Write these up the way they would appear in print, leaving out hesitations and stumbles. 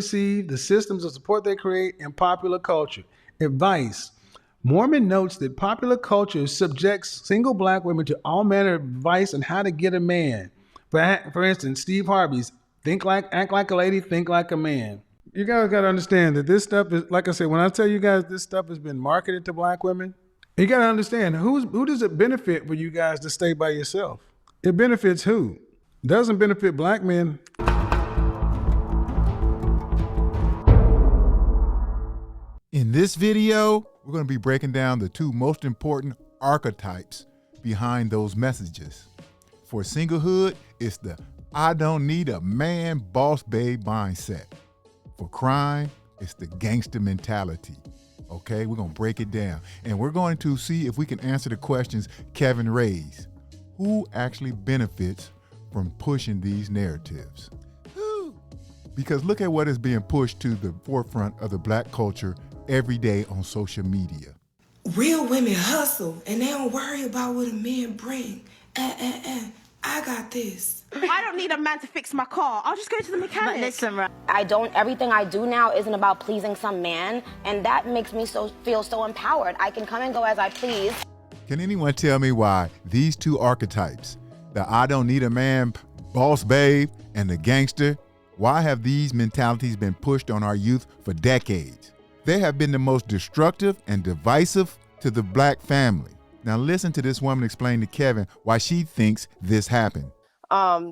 receive, the systems of support they create, and popular culture. Advice. Mormon notes that popular culture subjects single black women to all manner of advice on how to get a man. For instance, Steve Harvey's act like a lady, think like a man. You guys got to understand that this stuff is, like I said, when I tell you guys this stuff has been marketed to black women, you got to understand who does it benefit for you guys to stay by yourself? It benefits who? It doesn't benefit black men. In this video, we're going to be breaking down the two most important archetypes behind those messages. For singlehood, it's the I don't need a man boss babe mindset. For crime, it's the gangster mentality. Okay, we're going to break it down. And we're going to see if we can answer the questions Kevin raised. Who actually benefits from pushing these narratives? Who? Because look at what is being pushed to the forefront of the black culture every day on social media. Real women hustle and they don't worry about what a man bring. I got this. I don't need a man to fix my car. I'll just go to the mechanic. But listen, everything I do now isn't about pleasing some man, and that makes me feel so empowered. I can come and go as I please. Can anyone tell me why these two archetypes, the I don't need a man boss babe and the gangster, why have these mentalities been pushed on our youth for decades? They have been the most destructive and divisive to the black family. Now listen to this woman explain to Kevin why she thinks this happened.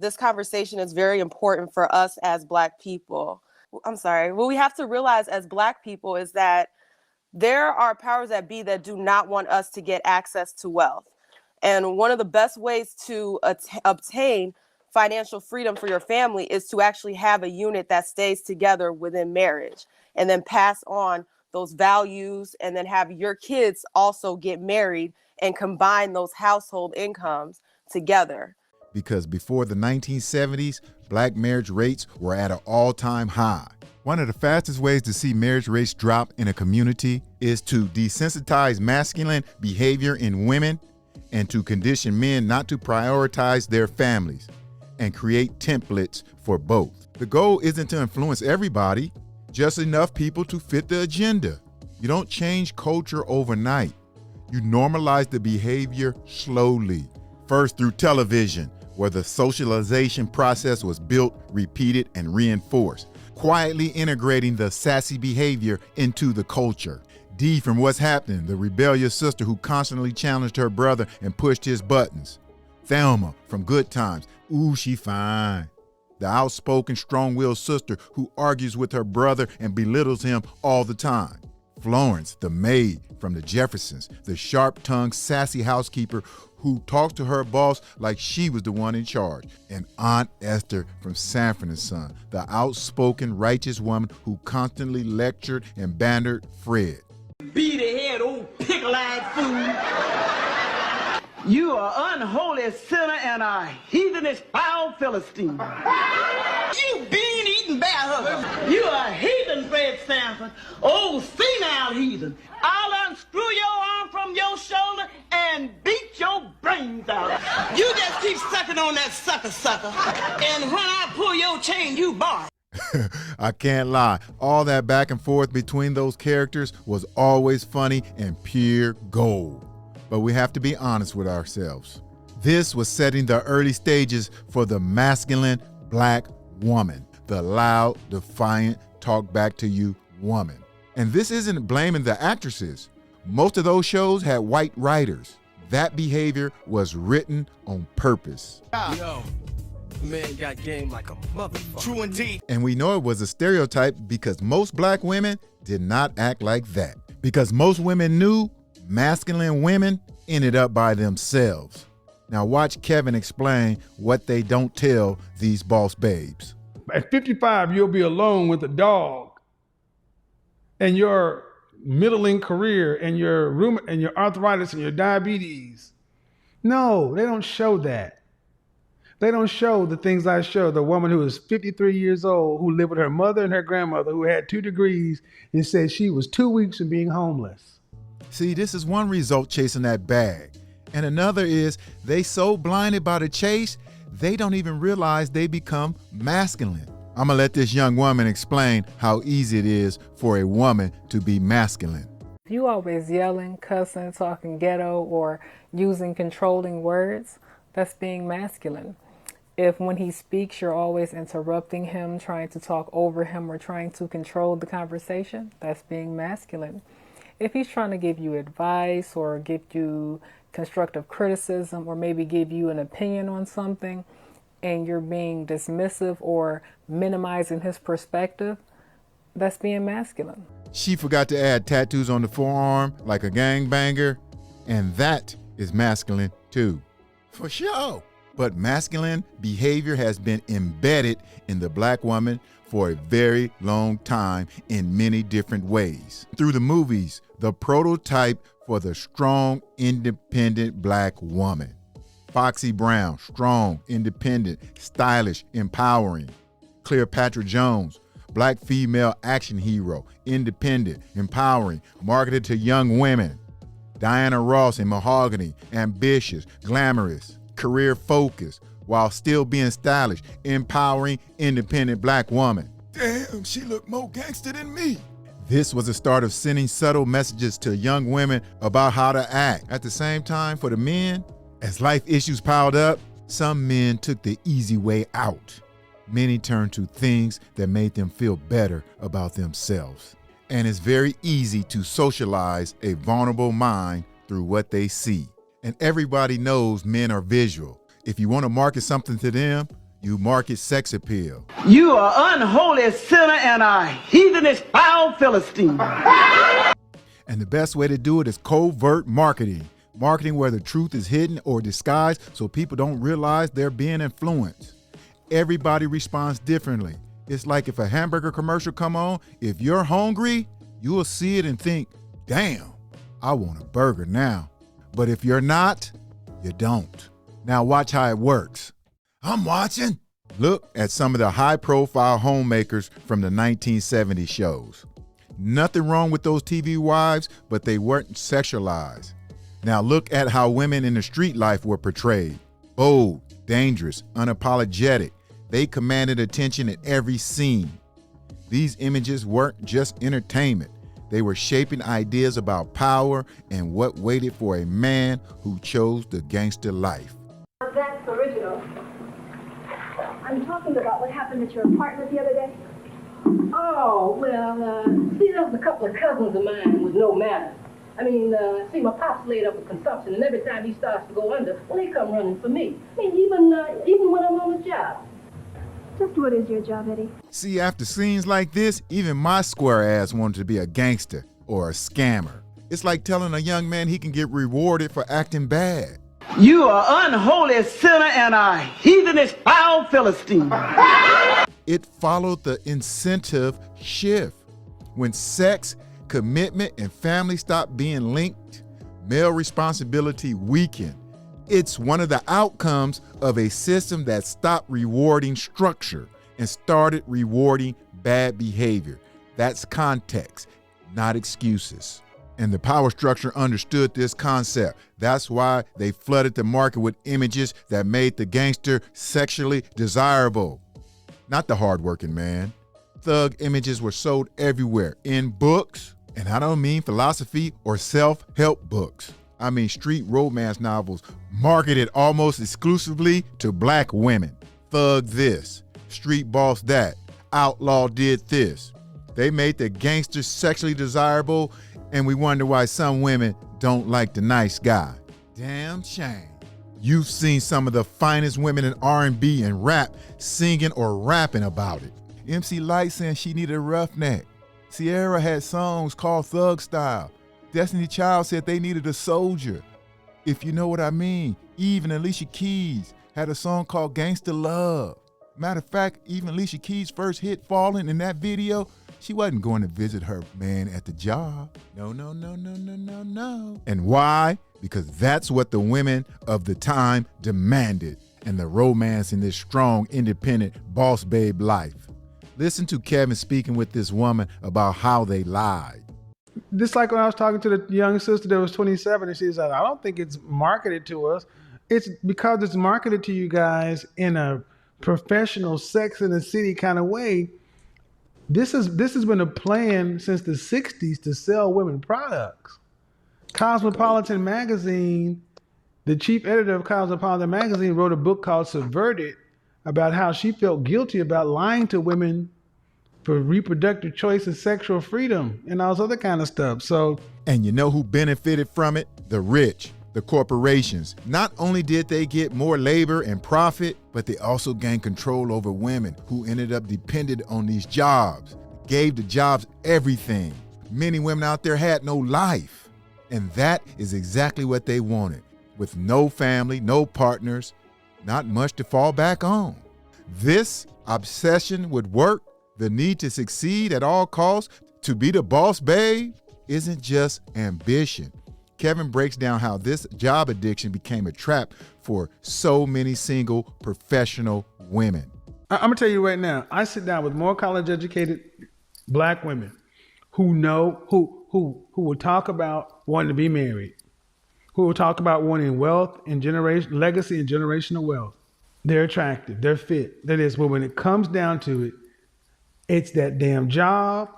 This conversation is very important for us as black people. I'm sorry. What we have to realize as black people is that there are powers that be that do not want us to get access to wealth. And one of the best ways to obtain financial freedom for your family is to actually have a unit that stays together within marriage and then pass on those values and then have your kids also get married and combine those household incomes together. Because before the 1970s, black marriage rates were at an all-time high. One of the fastest ways to see marriage rates drop in a community is to desensitize masculine behavior in women and to condition men not to prioritize their families and create templates for both. The goal isn't to influence everybody, just enough people to fit the agenda. You don't change culture overnight. You normalize the behavior slowly, first through television, where the socialization process was built, repeated, and reinforced, quietly integrating the sassy behavior into the culture. Dee from What's Happening, the rebellious sister who constantly challenged her brother and pushed his buttons. Thelma from Good Times, ooh, she fine. The outspoken, strong-willed sister who argues with her brother and belittles him all the time. Florence, the maid from the Jeffersons, the sharp-tongued, sassy housekeeper who talks to her boss like she was the one in charge. And Aunt Esther from Sanford and Son, the outspoken, righteous woman who constantly lectured and bantered Fred. Be the head, old pickle-eyed fool. You are unholy sinner and a heathenish foul Philistine. You bean-eating bear hugger. You a heathen, Fred Sanford. Old senile heathen. I'll unscrew your arm from your shoulder and beat your brains out. You just keep sucking on that sucker. And when I pull your chain, you bark. I can't lie. All that back and forth between those characters was always funny and pure gold. But we have to be honest with ourselves. This was setting the early stages for the masculine black woman, the loud, defiant, talk back to you woman. And this isn't blaming the actresses. Most of those shows had white writers. That behavior was written on purpose. Yo, man got game like a motherfucker. True indeed. And we know it was a stereotype because most black women did not act like that. Because most women knew masculine women ended up by themselves. Now watch Kevin explain what they don't tell these boss babes. At 55, you'll be alone with a dog and your middling career and your arthritis and your diabetes. No, they don't show that. They don't show the things I show. The woman who is 53 years old, who lived with her mother and her grandmother, who had 2 degrees, and said she was 2 weeks from being homeless. See, this is one result, chasing that bag. And another is they so blinded by the chase, they don't even realize they become masculine. I'm gonna let this young woman explain how easy it is for a woman to be masculine. If you always yelling, cussing, talking ghetto, or using controlling words, that's being masculine. If when he speaks, you're always interrupting him, trying to talk over him, or trying to control the conversation, that's being masculine. If he's trying to give you advice or give you constructive criticism or maybe give you an opinion on something and you're being dismissive or minimizing his perspective, that's being masculine. She forgot to add tattoos on the forearm like a gangbanger, and that is masculine too. For sure. But masculine behavior has been embedded in the black woman for a very long time in many different ways. Through the movies, the prototype for the strong, independent black woman. Foxy Brown, strong, independent, stylish, empowering. Cleopatra Jones, black female action hero, independent, empowering, marketed to young women. Diana Ross in Mahogany, ambitious, glamorous, career focused, while still being stylish, empowering, independent black woman. Damn, she looked more gangster than me. This was the start of sending subtle messages to young women about how to act. At the same time, for the men, as life issues piled up, some men took the easy way out. Many turned to things that made them feel better about themselves. And it's very easy to socialize a vulnerable mind through what they see. And everybody knows men are visual. If you want to market something to them, you market sex appeal. You are unholy sinner and a heathenish foul Philistine. And the best way to do it is covert marketing. Marketing where the truth is hidden or disguised so people don't realize they're being influenced. Everybody responds differently. It's like if a hamburger commercial come on, if you're hungry, you will see it and think, damn, I want a burger now. But if you're not, you don't. Now watch how it works. I'm watching. Look at some of the high-profile homemakers from the 1970s shows. Nothing wrong with those TV wives, but they weren't sexualized. Now look at how women in the street life were portrayed. Bold, dangerous, unapologetic. They commanded attention in every scene. These images weren't just entertainment. They were shaping ideas about power and what waited for a man who chose the gangster life. That's original. I'm talking about what happened at your apartment the other day. Oh, well, see, there was a couple of cousins of mine with no manners. I mean, see, my pop's laid up with consumption, and every time he starts to go under, well, they come running for me. I mean, even when I'm on the job. Just what is your job, Eddie? See, after scenes like this, even my square ass wanted to be a gangster or a scammer. It's like telling a young man he can get rewarded for acting bad. You are unholy sinner and a heathenish foul Philistine. It followed the incentive shift. When sex, commitment, and family stopped being linked, male responsibility weakened. It's one of the outcomes of a system that stopped rewarding structure and started rewarding bad behavior. That's context, not excuses. And the power structure understood this concept. That's why they flooded the market with images that made the gangster sexually desirable. Not the hardworking man. Thug images were sold everywhere, in books, and I don't mean philosophy or self-help books. I mean street romance novels marketed almost exclusively to black women. Thug this, street boss that, outlaw did this. They made the gangster sexually desirable, and we wonder why some women don't like the nice guy. Damn shame. You've seen some of the finest women in R&B and rap singing or rapping about it. MC Lyte saying she needed a roughneck. Sierra had songs called Thug Style. Destiny Child said they needed a soldier. If you know what I mean, Eve and Alicia Keys had a song called Gangster Love. Matter of fact, even Alicia Keys' first hit, Falling, in that video, she wasn't going to visit her man at the job. No. And why? Because that's what the women of the time demanded, and the romance in this strong, independent, boss babe life. Listen to Kevin speaking with this woman about how they lied. Just like when I was talking to the young sister that was 27, and she said, I don't think it's marketed to us. It's because it's marketed to you guys in a professional Sex in the City kind of way. This has been a plan since the 60s to sell women products. Cosmopolitan magazine, the chief editor of Cosmopolitan magazine, wrote a book called Subverted about how she felt guilty about lying to women for reproductive choice and sexual freedom and all this other kind of stuff. So, and you know who benefited from it? The rich, the corporations. Not only did they get more labor and profit, but they also gained control over women who ended up dependent on these jobs, gave the jobs everything. Many women out there had no life. And that is exactly what they wanted. With no family, no partners, not much to fall back on. This obsession with work, the need to succeed at all costs, to be the boss babe, isn't just ambition. Kevin breaks down how this job addiction became a trap for so many single professional women. I'm gonna tell you right now, I sit down with more college-educated black women who know, who will talk about wanting to be married, who will talk about wanting wealth and legacy and generational wealth. They're attractive, they're fit, that is, but when it comes down to it, it's that damn job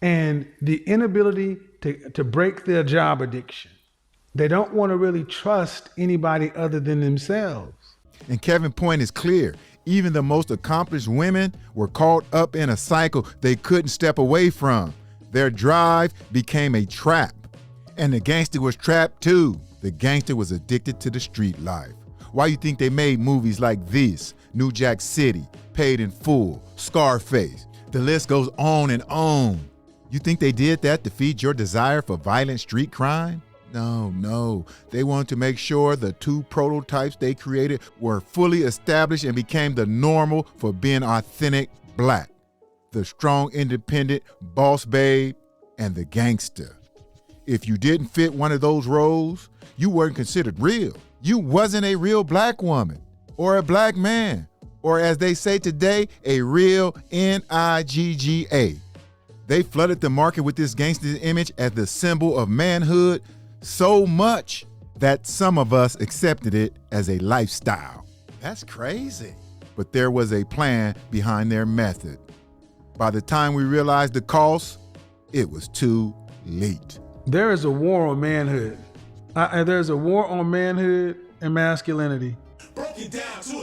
and the inability to break their job addiction. They don't want to really trust anybody other than themselves. And Kevin's point is clear. Even the most accomplished women were caught up in a cycle they couldn't step away from. Their drive became a trap. And the gangster was trapped too. The gangster was addicted to the street life. Why you think they made movies like this? New Jack City, Paid in Full, Scarface. The list goes on and on. You think they did that to feed your desire for violent street crime? No. They wanted to make sure the two prototypes they created were fully established and became the normal for being authentic black. The strong, independent boss babe and the gangster. If you didn't fit one of those roles, you weren't considered real. You wasn't a real black woman or a black man, or as they say today, a real Nigga. They flooded the market with this gangster image as the symbol of manhood so much that some of us accepted it as a lifestyle. That's crazy. But there was a plan behind their method. By the time we realized the cost, it was too late. There is a war on manhood. There's a war on manhood and masculinity. Broke it down to